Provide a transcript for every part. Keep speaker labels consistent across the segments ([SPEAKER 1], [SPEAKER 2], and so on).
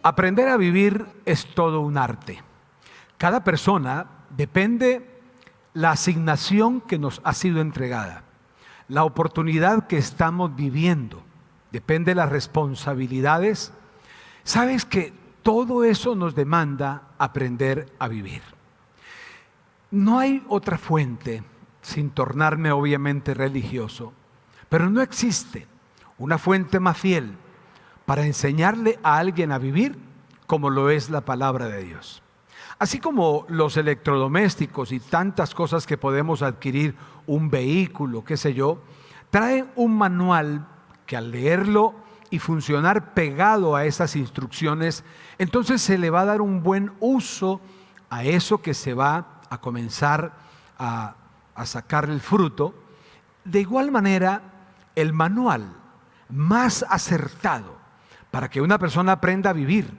[SPEAKER 1] Aprender a vivir es todo un arte. Cada persona depende la asignación que nos ha sido entregada, la oportunidad que estamos viviendo, depende de las responsabilidades. Sabes que todo eso nos demanda aprender a vivir. No hay otra fuente, sin tornarme obviamente religioso, pero no existe una fuente más fiel para enseñarle a alguien a vivir como lo es la palabra de Dios. Así como los electrodomésticos y tantas cosas que podemos adquirir, un vehículo, qué sé yo, traen un manual que al leerlo y funcionar pegado a esas instrucciones, entonces se le va a dar un buen uso a eso que se va a comenzar a sacar el fruto. De igual manera, el manual más acertado para que una persona aprenda a vivir,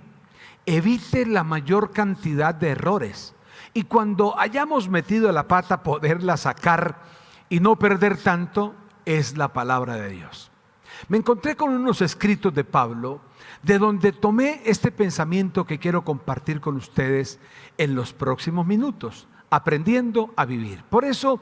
[SPEAKER 1] evite la mayor cantidad de errores y cuando hayamos metido la pata poderla sacar y no perder tanto, es la palabra de Dios. Me encontré con unos escritos de Pablo, de donde tomé este pensamiento que quiero compartir con ustedes en los próximos minutos, aprendiendo a vivir. Por eso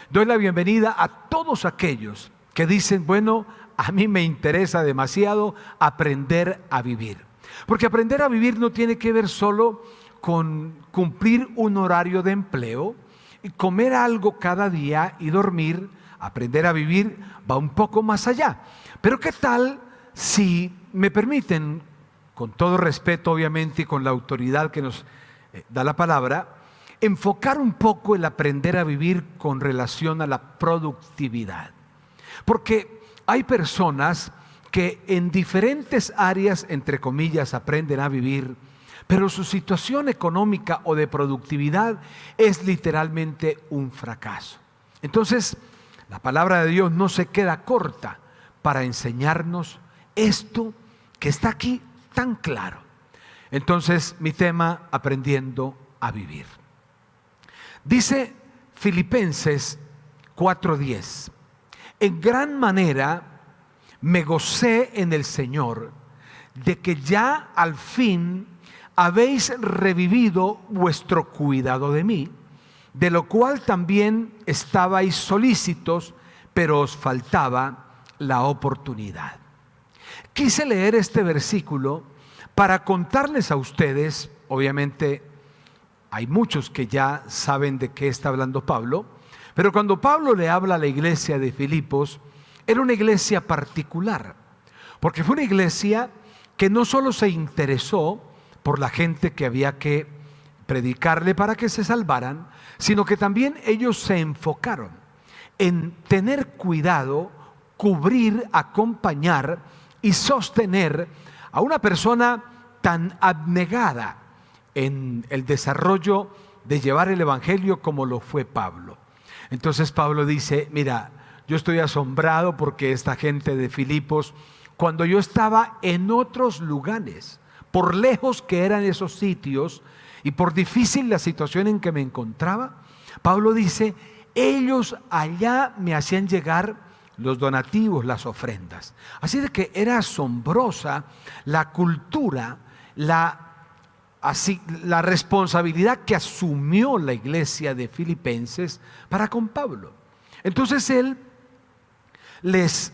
[SPEAKER 1] doy la bienvenida a todos aquellos que dicen, bueno, a mí me interesa demasiado aprender a vivir. Porque aprender a vivir no tiene que ver solo con cumplir un horario de empleo, y comer algo cada día y dormir. Aprender a vivir va un poco más allá. Pero ¿qué tal si me permiten, con todo respeto obviamente y con la autoridad que nos da la palabra, enfocar un poco el aprender a vivir con relación a la productividad? Porque hay personas que en diferentes áreas, entre comillas, aprenden a vivir, pero su situación económica o de productividad es literalmente un fracaso. Entonces, la palabra de Dios no se queda corta para enseñarnos esto que está aquí tan claro. Entonces, mi tema, aprendiendo a vivir. Dice Filipenses 4:10, en gran manera me gocé en el Señor de que ya al fin habéis revivido vuestro cuidado de mí, de lo cual también estabais solícitos, pero os faltaba la oportunidad. Quise leer este versículo para contarles a ustedes, obviamente hay muchos que ya saben de qué está hablando Pablo, pero cuando Pablo le habla a la iglesia de Filipos, era una iglesia particular, porque fue una iglesia que no solo se interesó por la gente que había que predicarle para que se salvaran, sino que también ellos se enfocaron en tener cuidado, cubrir, acompañar y sostener a una persona tan abnegada en el desarrollo de llevar el evangelio como lo fue Pablo. Entonces Pablo dice, mira, yo estoy asombrado porque esta gente de Filipos, cuando yo estaba en otros lugares, por lejos que eran esos sitios y por difícil la situación en que me encontraba, Pablo dice, ellos allá me hacían llegar los donativos, las ofrendas. Así de que era asombrosa la cultura, la responsabilidad que asumió la iglesia de Filipenses para con Pablo. Entonces él les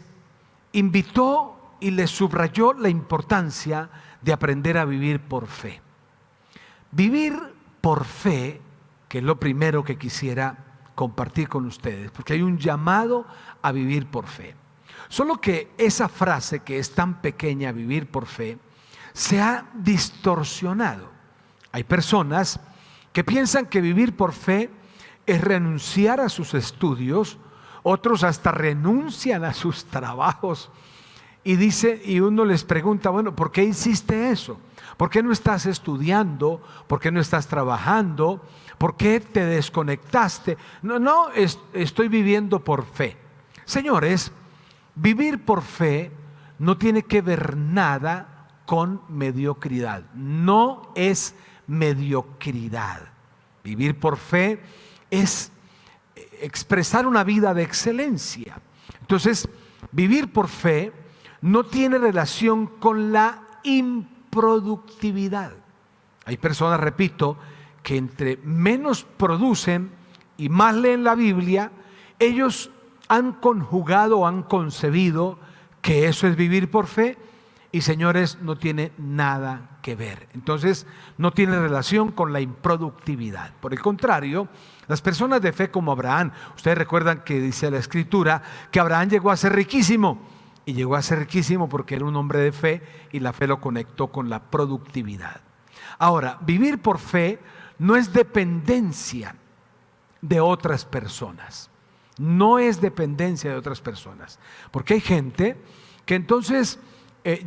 [SPEAKER 1] invitó y les subrayó la importancia de aprender a vivir por fe. Vivir por fe, que es lo primero que quisiera compartir con ustedes, porque hay un llamado a vivir por fe. Solo que esa frase que es tan pequeña, vivir por fe, se ha distorsionado. Hay personas que piensan que vivir por fe es renunciar a sus estudios, otros hasta renuncian a sus trabajos y uno les pregunta, bueno, ¿por qué hiciste eso? ¿Por qué no estás estudiando? ¿Por qué no estás trabajando? ¿Por qué te desconectaste? No, estoy viviendo por fe. Señores, vivir por fe no tiene que ver nada con mediocridad. No es mediocridad. Vivir por fe es expresar una vida de excelencia. Entonces, vivir por fe no tiene relación con la imposibilidad productividad. Hay personas, repito, que entre menos producen y más leen la Biblia, ellos han conjugado, han concebido que eso es vivir por fe, y señores, no tiene nada que ver. Entonces, no tiene relación con la improductividad. Por el contrario, las personas de fe como Abraham, ustedes recuerdan que dice la Escritura que Abraham llegó a ser riquísimo, y llegó a ser riquísimo porque era un hombre de fe y la fe lo conectó con la productividad. Ahora, vivir por fe no es dependencia de otras personas. No es dependencia de otras personas. Porque hay gente que entonces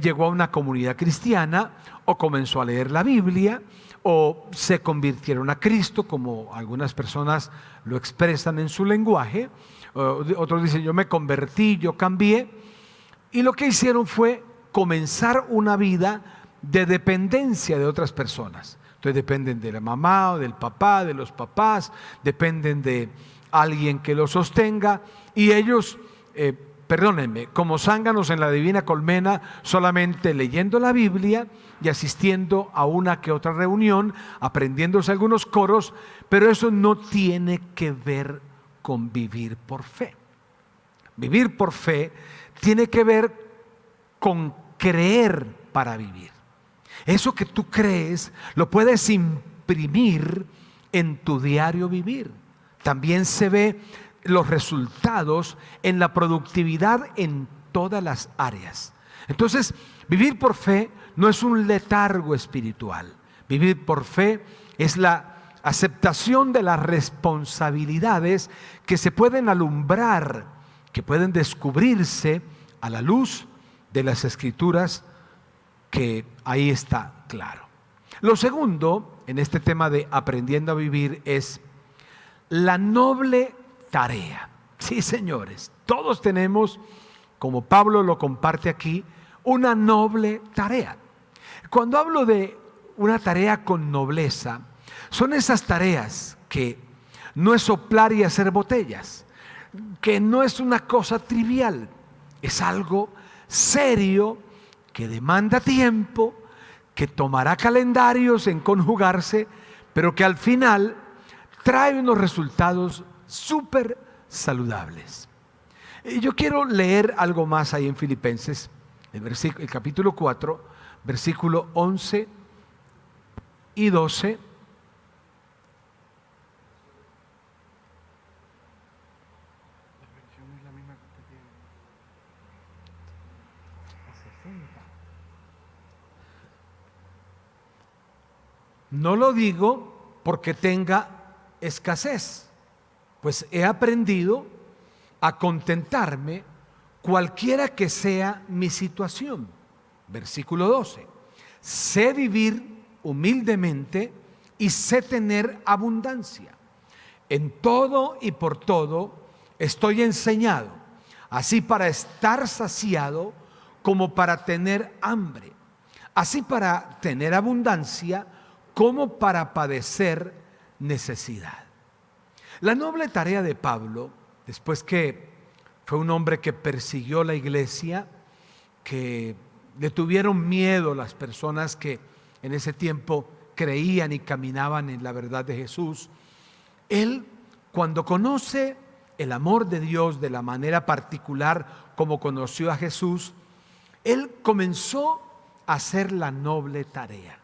[SPEAKER 1] llegó a una comunidad cristiana o comenzó a leer la Biblia o se convirtieron a Cristo, como algunas personas lo expresan en su lenguaje. Otros dicen, yo me convertí, yo cambié. Y lo que hicieron fue comenzar una vida de dependencia de otras personas. Entonces dependen de la mamá o del papá, de los papás, dependen de alguien que los sostenga, y ellos, perdónenme, como zánganos en la divina colmena, solamente leyendo la Biblia y asistiendo a una que otra reunión, aprendiéndose algunos coros, pero eso no tiene que ver con vivir por fe. Vivir por fe tiene que ver con creer para vivir. Eso que tú crees lo puedes imprimir en tu diario vivir. También se ve los resultados en la productividad en todas las áreas. Entonces, vivir por fe no es un letargo espiritual. Vivir por fe es la aceptación de las responsabilidades que se pueden alumbrar, que pueden descubrirse a la luz de las Escrituras, que ahí está claro. Lo segundo en este tema de aprendiendo a vivir es la noble tarea. Sí, señores, todos tenemos, como Pablo lo comparte aquí, una noble tarea. Cuando hablo de una tarea con nobleza, son esas tareas que no es soplar y hacer botellas, que no es una cosa trivial, es algo serio que demanda tiempo, que tomará calendarios en conjugarse, pero que al final trae unos resultados súper saludables. Yo quiero leer algo más ahí en Filipenses, el capítulo 4, versículo 11 y 12. No lo digo porque tenga escasez, pues he aprendido a contentarme cualquiera que sea mi situación. Versículo 12. Sé vivir humildemente y sé tener abundancia. En todo y por todo estoy enseñado, así para estar saciado como para tener hambre, así para tener abundancia como para padecer necesidad. La noble tarea de Pablo, después que fue un hombre que persiguió la iglesia, que le tuvieron miedo las personas que en ese tiempo creían y caminaban en la verdad de Jesús, él, cuando conoce el amor de Dios de la manera particular como conoció a Jesús, él comenzó a hacer la noble tarea.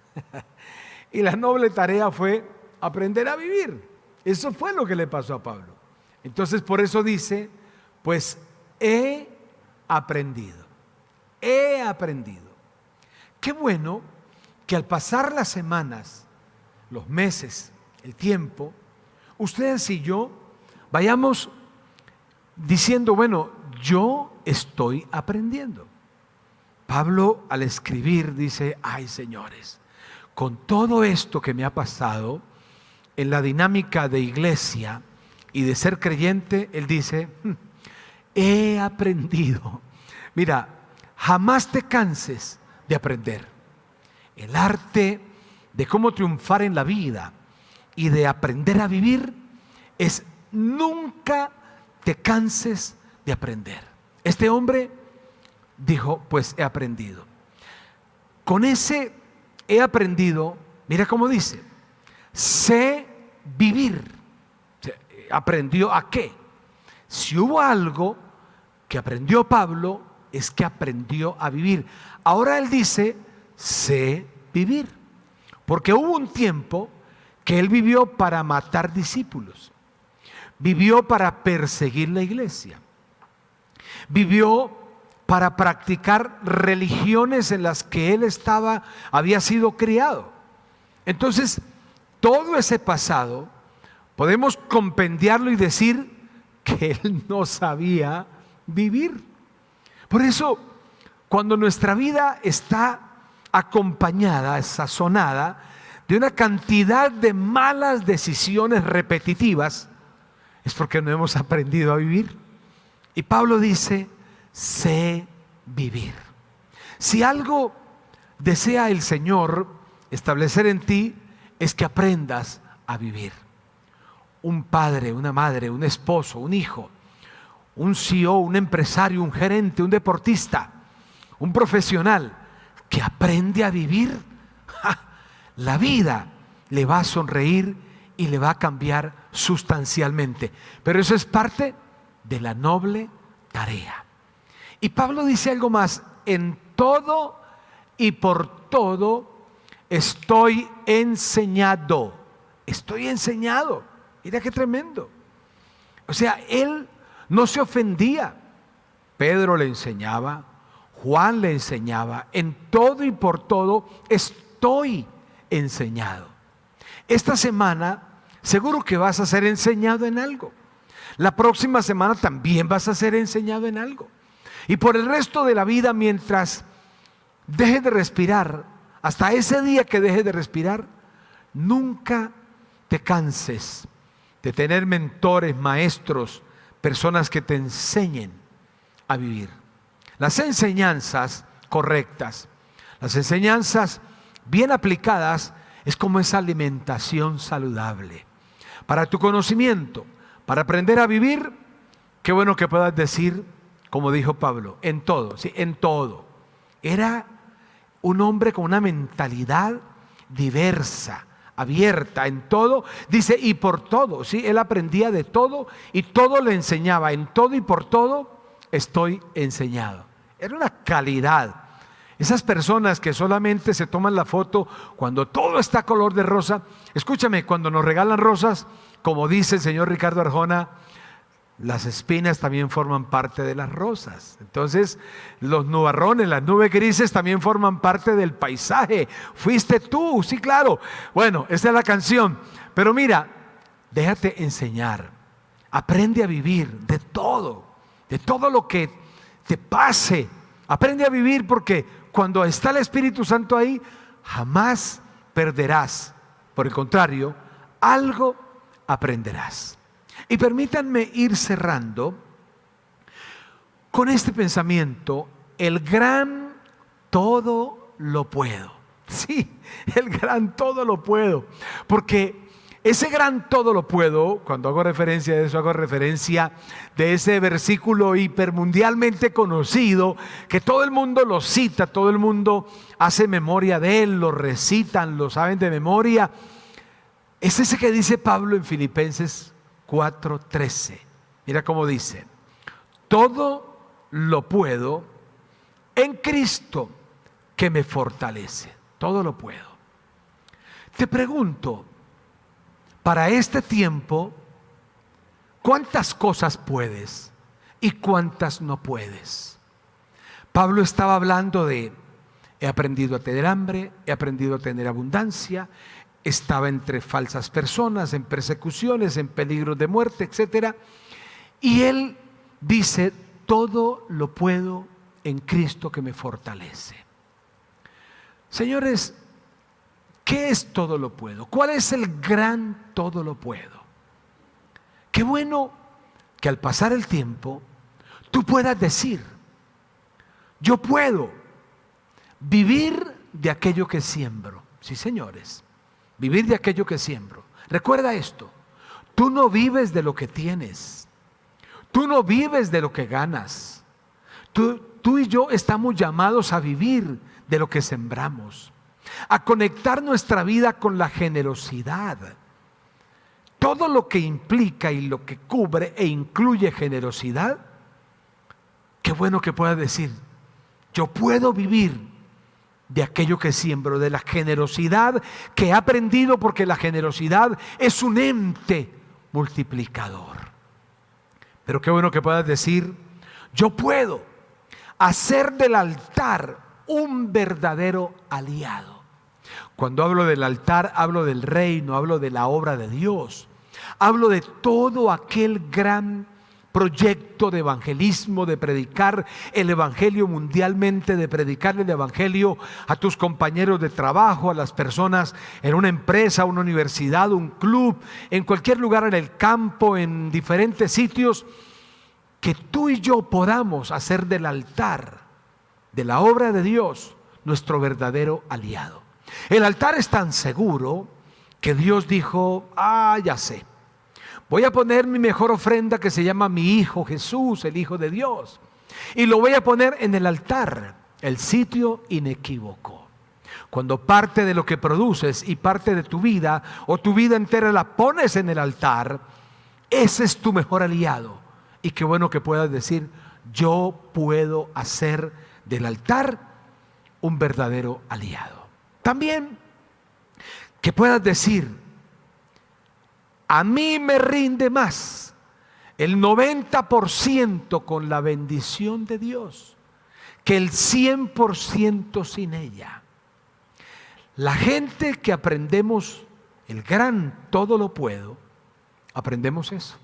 [SPEAKER 1] Y la noble tarea fue aprender a vivir. Eso fue lo que le pasó a Pablo. Entonces, por eso dice, pues he aprendido. He aprendido. Qué bueno que al pasar las semanas, los meses, el tiempo, ustedes y yo vayamos diciendo, bueno, yo estoy aprendiendo. Pablo al escribir dice, ay, señores, con todo esto que me ha pasado en la dinámica de iglesia y de ser creyente, él dice, he aprendido. Mira, jamás te canses de aprender. El arte de cómo triunfar en la vida y de aprender a vivir es nunca te canses de aprender. Este hombre dijo, pues he aprendido. Con ese he aprendido, mira cómo dice, sé vivir. ¿Aprendió a qué? Si hubo algo que aprendió Pablo, es que aprendió a vivir. Ahora él dice, sé vivir. Porque hubo un tiempo que él vivió para matar discípulos. Vivió para perseguir la iglesia. Vivió para practicar religiones en las que él había sido criado. Entonces, todo ese pasado podemos compendiarlo y decir que él no sabía vivir. Por eso, cuando nuestra vida está acompañada, sazonada de una cantidad de malas decisiones repetitivas, es porque no hemos aprendido a vivir. Y Pablo dice, sé vivir. Si algo desea el Señor establecer en ti, es que aprendas a vivir. Un padre, una madre, un esposo, un hijo, un CEO, un empresario, un gerente, un deportista, un profesional que aprende a vivir, la vida le va a sonreír y le va a cambiar sustancialmente. Pero eso es parte de la noble tarea. Y Pablo dice algo más: en todo y por todo estoy enseñado. Estoy enseñado. Mira qué tremendo. O sea, él no se ofendía. Pedro le enseñaba, Juan le enseñaba, en todo y por todo estoy enseñado. Esta semana seguro que vas a ser enseñado en algo. La próxima semana también vas a ser enseñado en algo. Y por el resto de la vida, mientras dejes de respirar, hasta ese día que dejes de respirar, nunca te canses de tener mentores, maestros, personas que te enseñen a vivir. Las enseñanzas correctas, las enseñanzas bien aplicadas, es como esa alimentación saludable. Para tu conocimiento, para aprender a vivir, qué bueno que puedas decir, como dijo Pablo, en todo, ¿sí? En todo. Era un hombre con una mentalidad diversa, abierta en todo, dice, y por todo, ¿sí? Él aprendía de todo y todo le enseñaba, en todo y por todo estoy enseñado. Era una calidad. Esas personas que solamente se toman la foto cuando todo está color de rosa. Escúchame, cuando nos regalan rosas, como dice el señor Ricardo Arjona, las espinas también forman parte de las rosas. Entonces, los nubarrones, las nubes grises también forman parte del paisaje. Fuiste tú, sí, claro. Bueno, esta es la canción. Pero mira, déjate enseñar. Aprende a vivir de todo lo que te pase. Aprende a vivir, porque cuando está el Espíritu Santo ahí, jamás perderás. Por el contrario, algo aprenderás. Y permítanme ir cerrando con este pensamiento: el gran todo lo puedo. Sí, el gran todo lo puedo. Porque ese gran todo lo puedo, cuando hago referencia a eso, hago referencia de ese versículo hipermundialmente conocido, que todo el mundo lo cita, todo el mundo hace memoria de él, lo recitan, lo saben de memoria. Es ese que dice Pablo en Filipenses 4:13. Mira cómo dice: todo lo puedo en Cristo que me fortalece. Todo lo puedo. Te pregunto, para este tiempo, ¿cuántas cosas puedes y cuántas no puedes? Pablo estaba hablando de: he aprendido a tener hambre, he aprendido a tener abundancia, estaba entre falsas personas, en persecuciones, en peligros de muerte, etc. Y él dice: todo lo puedo en Cristo que me fortalece. Señores, ¿qué es todo lo puedo? ¿Cuál es el gran todo lo puedo? Qué bueno que al pasar el tiempo tú puedas decir: yo puedo vivir de aquello que siembro. Sí, señores, vivir de aquello que siembro. Recuerda esto: tú no vives de lo que tienes, tú no vives de lo que ganas. Tú y yo estamos llamados a vivir de lo que sembramos. a conectar nuestra vida con la generosidad. Todo lo que implica y lo que cubre e incluye generosidad, qué bueno que puedas decir: yo puedo vivir de aquello que siembro, de la generosidad que he aprendido, porque la generosidad es un ente multiplicador. Pero qué bueno que puedas decir: yo puedo hacer del altar un verdadero aliado. Cuando hablo del altar, hablo del reino, hablo de la obra de Dios, hablo de todo aquel gran proyecto de evangelismo, de predicar el evangelio mundialmente, de predicar el evangelio a tus compañeros de trabajo, a las personas en una empresa, una universidad, un club, en cualquier lugar, en el campo, en diferentes sitios. Que tú y yo podamos hacer del altar, de la obra de Dios, nuestro verdadero aliado. El altar es tan seguro que Dios dijo: ya sé, voy a poner mi mejor ofrenda, que se llama mi Hijo Jesús, el Hijo de Dios, y lo voy a poner en el altar, el sitio inequívoco. Cuando parte de lo que produces y parte de tu vida, o tu vida entera, la pones en el altar, ese es tu mejor aliado. Y qué bueno que puedas decir: yo puedo hacer del altar un verdadero aliado. También que puedas decir: a mí me rinde más el 90% con la bendición de Dios que el 100% sin ella. La gente que aprendemos el gran todo lo puedo, aprendemos eso.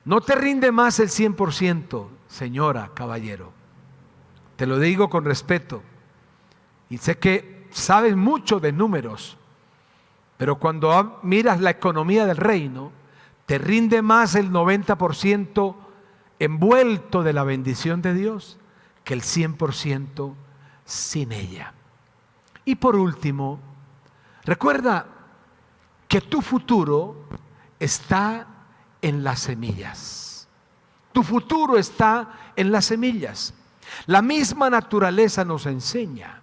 [SPEAKER 1] No te rinde más el 100%, señora, caballero. Te lo digo con respeto. Y sé que sabes mucho de números, pero cuando miras la economía del reino, te rinde más el 90% envuelto de la bendición de Dios que el 100% sin ella. Y por último, recuerda que tu futuro está en las semillas. Tu futuro está en las semillas. La misma naturaleza nos enseña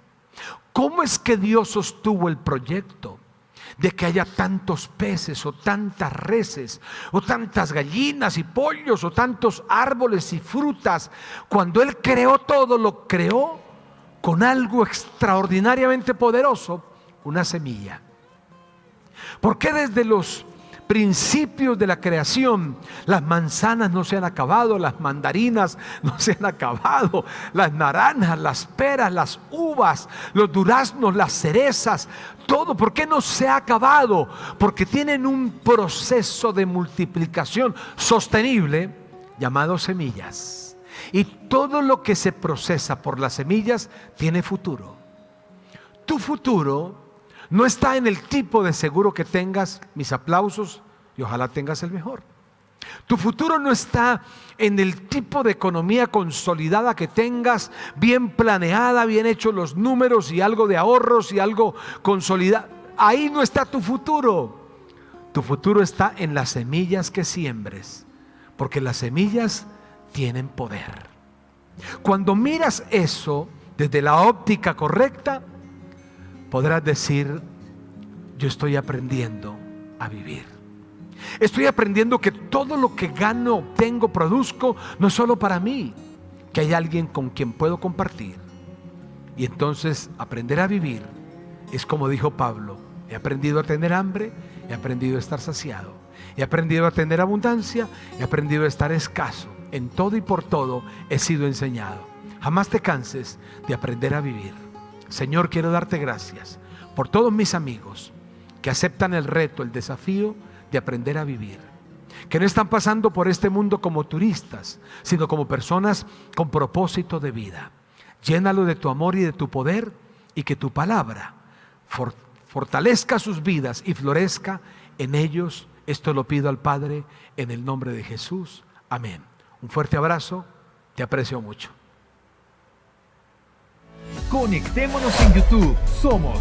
[SPEAKER 1] cómo es que Dios sostuvo el proyecto de que haya tantos peces, o tantas reses, o tantas gallinas y pollos, o tantos árboles y frutas. Cuando Él creó todo, lo creó con algo extraordinariamente poderoso: una semilla. ¿Por qué desde los principios de la creación las manzanas no se han acabado, las mandarinas no se han acabado, las naranjas, las peras, las uvas, los duraznos, las cerezas, todo? ¿Por qué no se ha acabado? Porque tienen un proceso de multiplicación sostenible llamado semillas. Y todo lo que se procesa por las semillas tiene futuro. Tu futuro no está en el tipo de seguro que tengas, mis aplausos, y ojalá tengas el mejor. Tu futuro no está en el tipo de economía consolidada que tengas, bien planeada, bien hechos los números y algo de ahorros y algo consolidado. Ahí no está tu futuro. Tu futuro está en las semillas que siembres, porque las semillas tienen poder. Cuando miras eso desde la óptica correcta, podrás decir: yo estoy aprendiendo a vivir. Estoy aprendiendo que todo lo que gano, obtengo, produzco, no es solo para mí, que hay alguien con quien puedo compartir. Y entonces aprender a vivir es como dijo Pablo: he aprendido a tener hambre, he aprendido a estar saciado, he aprendido a tener abundancia, he aprendido a estar escaso. En todo y por todo he sido enseñado. Jamás te canses de aprender a vivir. Señor, quiero darte gracias por todos mis amigos que aceptan el reto, el desafío de aprender a vivir, que no están pasando por este mundo como turistas, sino como personas con propósito de vida. Llénalo de tu amor y de tu poder, y que tu palabra fortalezca sus vidas y florezca en ellos. Esto lo pido al Padre en el nombre de Jesús. Amén. Un fuerte abrazo, te aprecio mucho.
[SPEAKER 2] Conectémonos en YouTube. Somos